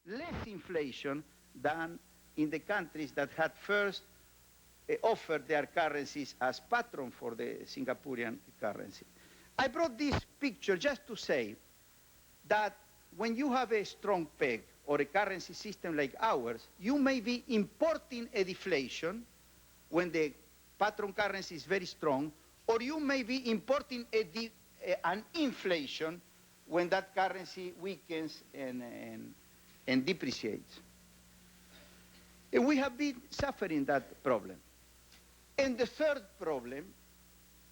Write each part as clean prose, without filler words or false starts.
less inflation than in the countries that had first offered their currencies as patron for the Singaporean currency. I brought this picture just to say that when you have a strong peg or a currency system like ours, you may be importing a deflation when the patron currency is very strong, or you may be importing an inflation when that currency weakens and depreciates. And we have been suffering that problem. And the third problem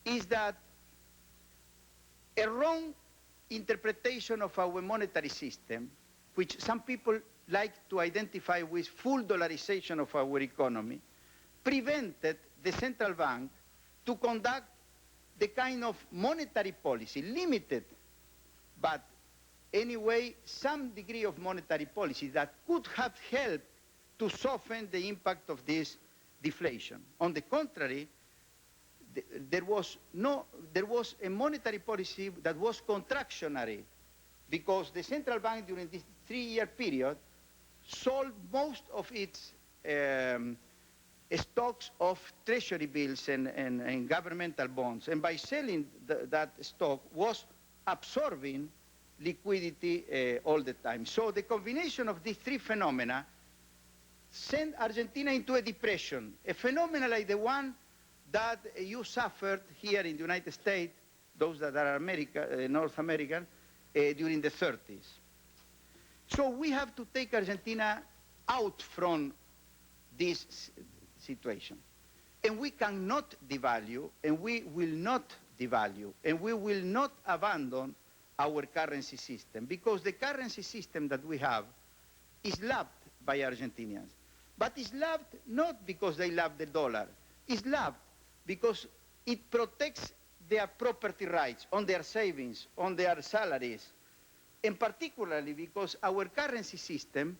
is that a wrong interpretation of our monetary system, which some people like to identify with full dollarization of our economy, prevented the central bank to conduct the kind of monetary policy, limited, but anyway, some degree of monetary policy that could have helped to soften the impact of this deflation. On the contrary, there was a monetary policy that was contractionary, because the central bank during this 3-year period sold most of its stocks of treasury bills and governmental bonds, and by selling that stock was absorbing liquidity all the time. So the combination of these three phenomena sent Argentina into a depression, a phenomenon like the one that you suffered here in the United States, those that are North American, during the 30s. So we have to take Argentina out from this situation. And we cannot devalue, and we will not devalue, and we will not abandon our currency system, because the currency system that we have is loved by Argentinians. But it's loved not because they love the dollar. It's loved because it protects their property rights on their savings, on their salaries, and particularly because our currency system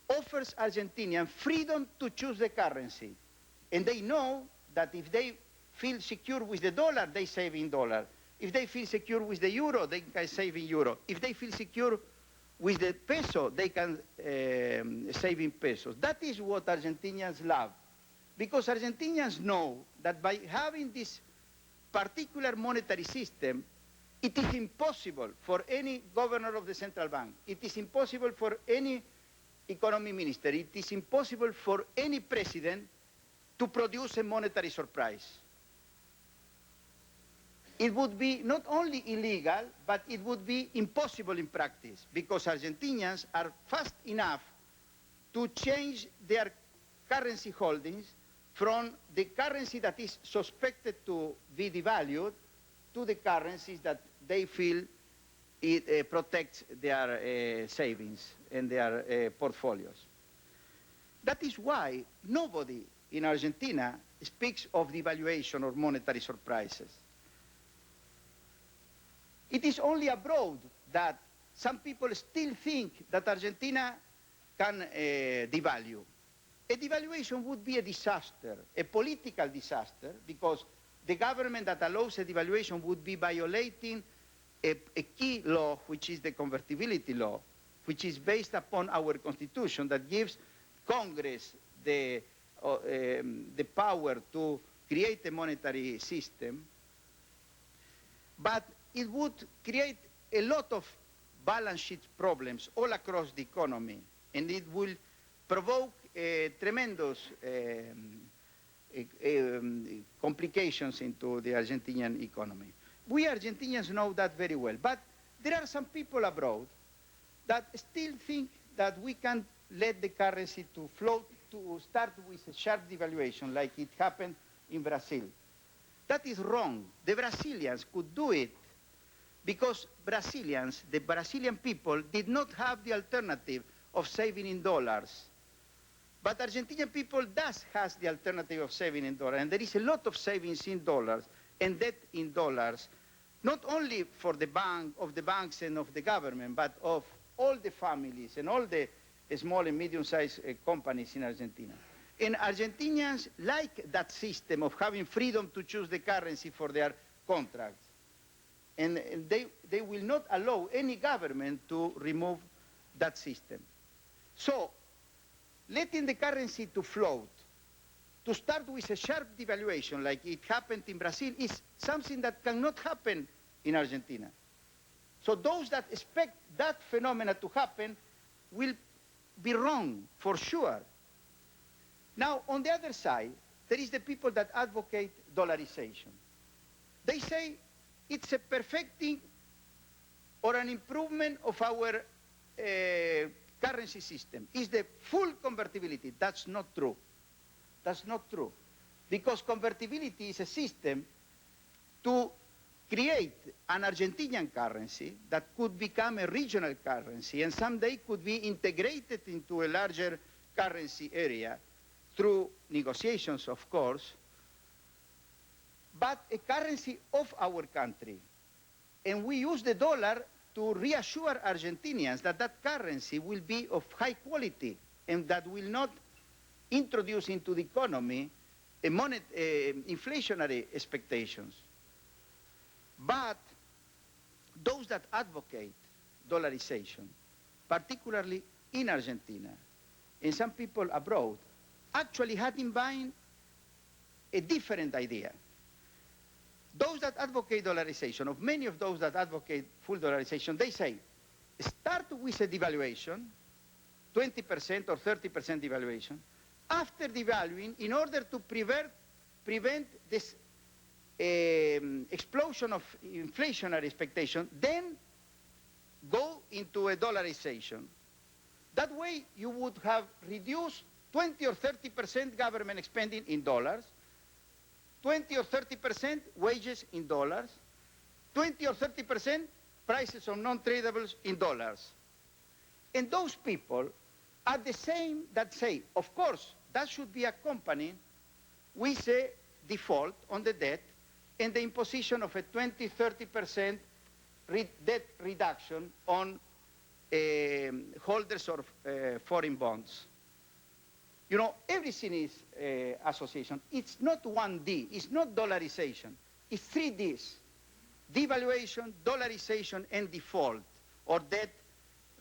offers Argentinians freedom to choose the currency. And they know that if they feel secure with the dollar, they save in dollar. If they feel secure with the euro, they can save in euro. If they feel secure with the peso, they can save in pesos. That is what Argentinians love. Because Argentinians know that by having this particular monetary system, it is impossible for any governor of the central bank, it is impossible for any economy minister, it is impossible for any president to produce a monetary surprise. It would be not only illegal, but it would be impossible in practice, because Argentinians are fast enough to change their currency holdings from the currency that is suspected to be devalued to the currencies that they feel it protects their savings and their portfolios. That is why nobody in Argentina speaks of devaluation or monetary surprises. It is only abroad that some people still think that Argentina can devalue. A devaluation would be a disaster, a political disaster, because the government that allows a devaluation would be violating a key law, which is the convertibility law, which is based upon our constitution, that gives Congress the power to create a monetary system. But it would create a lot of balance sheet problems all across the economy, and it will provoke tremendous complications into the Argentinian economy. We Argentinians know that very well, but there are some people abroad that still think that we can let the currency to float, to start with a sharp devaluation like it happened in Brazil. That is wrong. The Brazilians could do it because the Brazilian people did not have the alternative of saving in dollars. But Argentinian people does has the alternative of saving in dollars, and there is a lot of savings in dollars and debt in dollars, not only for the banks and of the government, but of all the families and all the small and medium-sized companies in Argentina. And Argentinians like that system of having freedom to choose the currency for their contracts. And they will not allow any government to remove that system. So, letting the currency to float, to start with a sharp devaluation like it happened in Brazil, is something that cannot happen in Argentina. So those that expect that phenomena to happen will be wrong, for sure. Now, on the other side, there is the people that advocate dollarization. They say it's a perfecting or an improvement of our currency system. It's the full convertibility. That's not true. That's not true. Because convertibility is a system to create an Argentinian currency that could become a regional currency and someday could be integrated into a larger currency area through negotiations, of course, but a currency of our country. And we use the dollar to reassure Argentinians that that currency will be of high quality and that will not introduce into the economy inflationary expectations. But those that advocate dollarization, particularly in Argentina, and some people abroad, actually had in mind a different idea. Those that advocate dollarization, of many of those that advocate full dollarization, they say, start with a devaluation, 20% or 30% devaluation. After devaluing, in order to prevent this explosion of inflationary expectation, then go into a dollarization. That way, you would have reduced 20 or 30% government spending in dollars, 20 or 30% wages in dollars, 20 or 30% prices of non-tradables in dollars. And those people are the same that say, of course, that should be accompanied with a default on the debt and the imposition of a 20, 30% debt reduction on holders of foreign bonds. You know, everything is association. It's not 1D, it's not dollarization. It's 3 Ds. Devaluation, dollarization, and default, or debt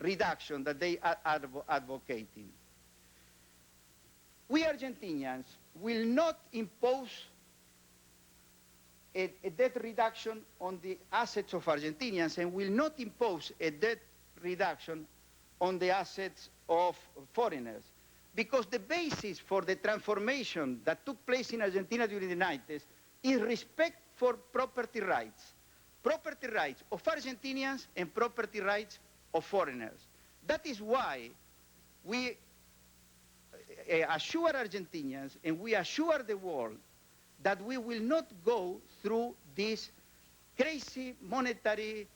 reduction that they are advocating. We Argentinians will not impose a debt reduction on the assets of Argentinians and will not impose a debt reduction on the assets of foreigners. Because the basis for the transformation that took place in Argentina during the 90s is respect for property rights. Property rights of Argentinians and property rights of foreigners. That is why we assure Argentinians and we assure the world that we will not go through these crazy monetary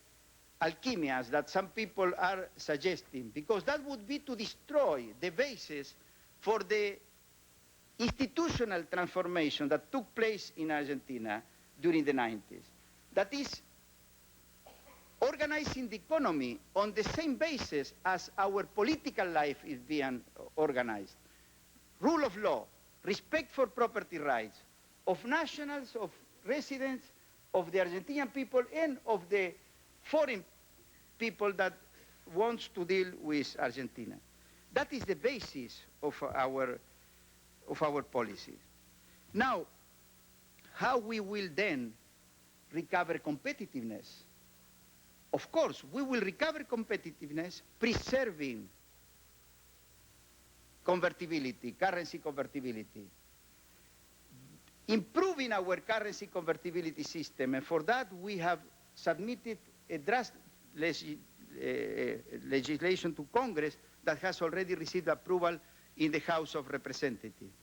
alchemias that some people are suggesting, because that would be to destroy the basis for the institutional transformation that took place in Argentina during the 90s. That is organizing the economy on the same basis as our political life is being organized. Rule of law, respect for property rights of nationals, of residents, of the Argentinian people, and of the foreign people that wants to deal with Argentina. That is the basis of our policies. Now, how we will then recover competitiveness? Of course, we will recover competitiveness preserving convertibility, currency convertibility, improving our currency convertibility system, and for that we have submitted a draft legislation to Congress that has already received approval in the House of Representatives.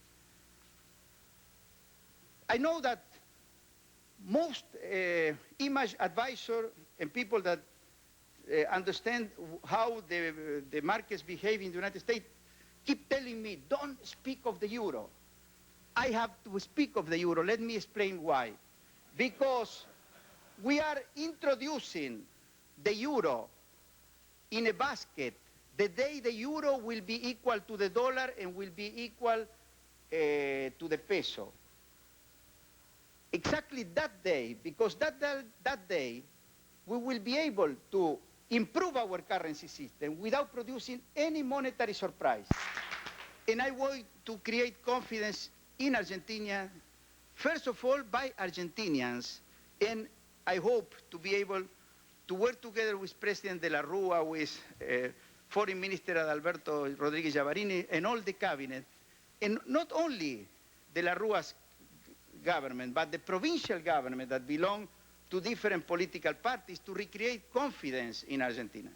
I know that most image advisors and people that understand how the markets behave in the United States keep telling me, don't speak of the euro. I have to speak of the euro. Let me explain why. Because we are introducing the euro in a basket the day the euro will be equal to the dollar and will be equal to the peso. Exactly that day, because that day we will be able to improve our currency system without producing any monetary surprise. And I want to create confidence in Argentina, first of all, by Argentinians. And I hope to be able to work together with President de la Rúa, with Foreign Minister Alberto Rodríguez Javarini, and all the cabinet, and not only de la Rúa's government, but the provincial government that belong to different political parties to recreate confidence in Argentina.